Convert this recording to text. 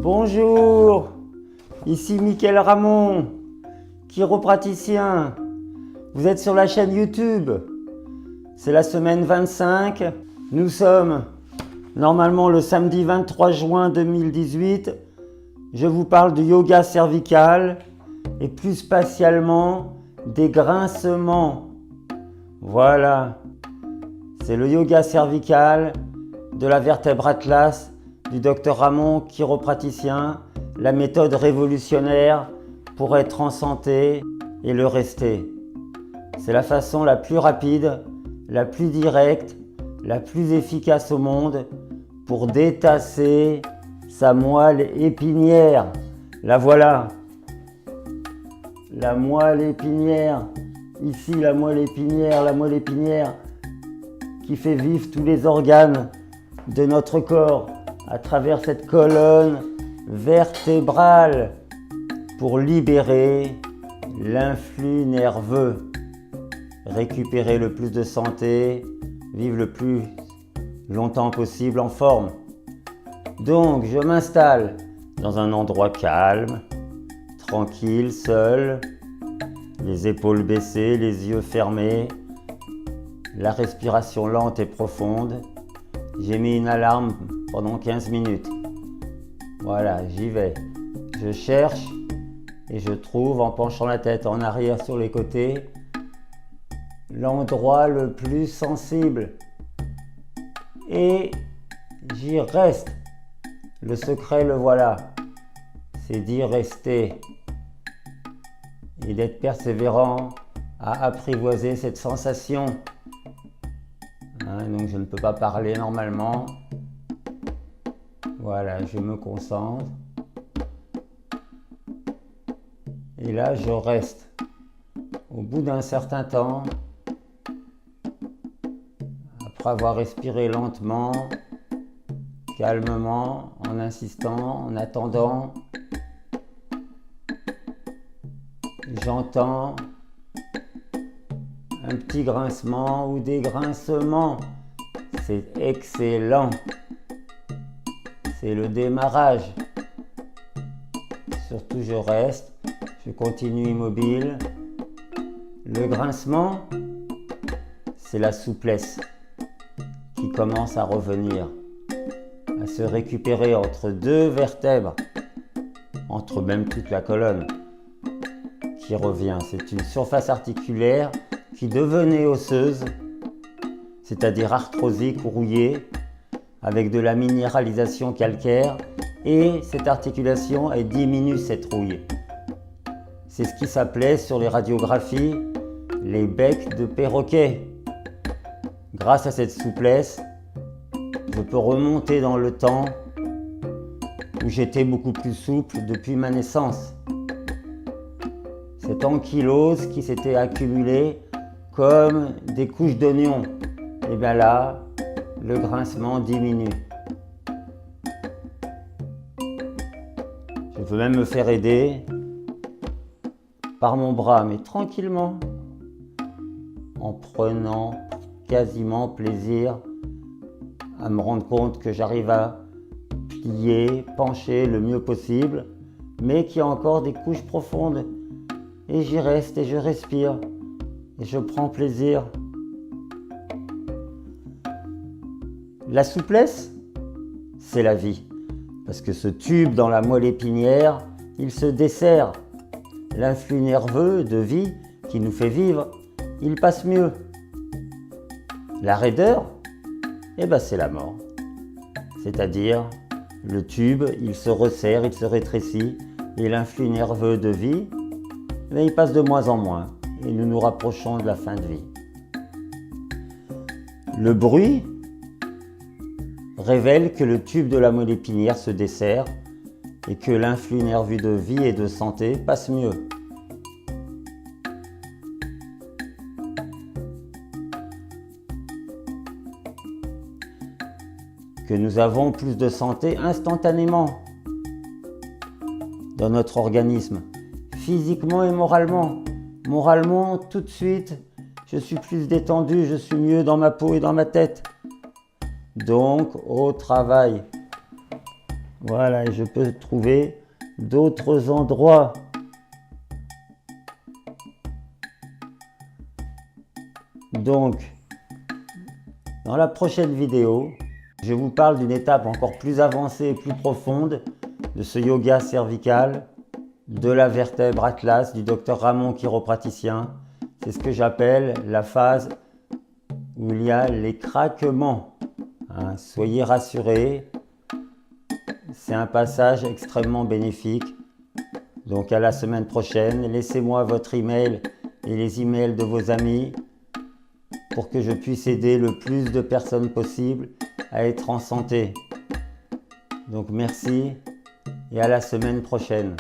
Bonjour, ici Mickaël Ramon, chiropraticien. Vous êtes sur la chaîne YouTube. C'est la semaine 25. Nous sommes normalement le samedi 23 juin 2018. Je vous parle du yoga cervical et plus spatialement des grincements. Voilà, c'est le yoga cervical de la vertèbre atlas du docteur Ramon, chiropraticien, la méthode révolutionnaire pour être en santé et le rester. C'est la façon la plus rapide, la plus directe, la plus efficace au monde pour détasser sa moelle épinière. La voilà, la moelle épinière. Ici, la moelle épinière qui fait vivre tous les organes de notre corps à travers cette colonne vertébrale pour libérer l'influx nerveux, récupérer le plus de santé, vivre le plus longtemps possible en forme. Donc, je m'installe dans un endroit calme, tranquille, seul, les épaules baissées, les yeux fermés, la respiration lente et profonde. J'ai mis une alarme pendant 15 minutes. Voilà, j'y vais. Je cherche et je trouve, en penchant la tête en arrière sur les côtés, l'endroit le plus sensible. Et j'y reste. Le secret, le voilà. C'est d'y rester et d'être persévérant à apprivoiser cette sensation. Donc je ne peux pas parler normalement. Voilà, je me concentre. Et là, je reste. Au bout d'un certain temps, après avoir respiré lentement, calmement, en insistant, en attendant, j'entends un petit grincement ou des grincements. C'est excellent. C'est le démarrage. Surtout, je reste. Je continue immobile. Le grincement, c'est la souplesse qui commence à revenir, à se récupérer entre deux vertèbres, entre même toute la colonne qui revient. C'est une surface articulaire qui devenait osseuse, c'est-à-dire arthrosique ou rouillée, avec de la minéralisation calcaire, et cette articulation, elle diminue cette rouille. C'est ce qui s'appelait sur les radiographies les becs de perroquet. Grâce à cette souplesse, je peux remonter dans le temps où j'étais beaucoup plus souple depuis ma naissance. Cette ankylose qui s'était accumulée comme des couches d'oignons, et bien là, le grincement diminue. Je peux même me faire aider par mon bras, mais tranquillement, en prenant quasiment plaisir à me rendre compte que j'arrive à plier, pencher le mieux possible, mais qu'il y a encore des couches profondes. Et j'y reste et je respire et je prends plaisir. La souplesse, c'est la vie. Parce que ce tube dans la moelle épinière, il se dessert. L'influx nerveux de vie qui nous fait vivre, il passe mieux. La raideur, c'est la mort. C'est-à-dire, le tube, il se resserre, il se rétrécit, et l'influx nerveux de vie, il passe de moins en moins, et nous nous rapprochons de la fin de vie. Le bruit révèle que le tube de la moelle épinière se dessert et que l'influx nerveux de vie et de santé passe mieux. Que nous avons plus de santé instantanément dans notre organisme, physiquement et moralement. Moralement, tout de suite, je suis plus détendu, je suis mieux dans ma peau et dans ma tête. Donc, au travail. Voilà, et je peux trouver d'autres endroits. Donc, dans la prochaine vidéo, je vous parle d'une étape encore plus avancée et plus profonde de ce yoga cervical, de la vertèbre atlas du docteur Ramon, chiropraticien. C'est ce que j'appelle la phase où il y a les craquements. Hein, soyez rassurés, c'est un passage extrêmement bénéfique. Donc à la semaine prochaine, laissez-moi votre email et les emails de vos amis pour que je puisse aider le plus de personnes possible à être en santé. Donc merci et à la semaine prochaine.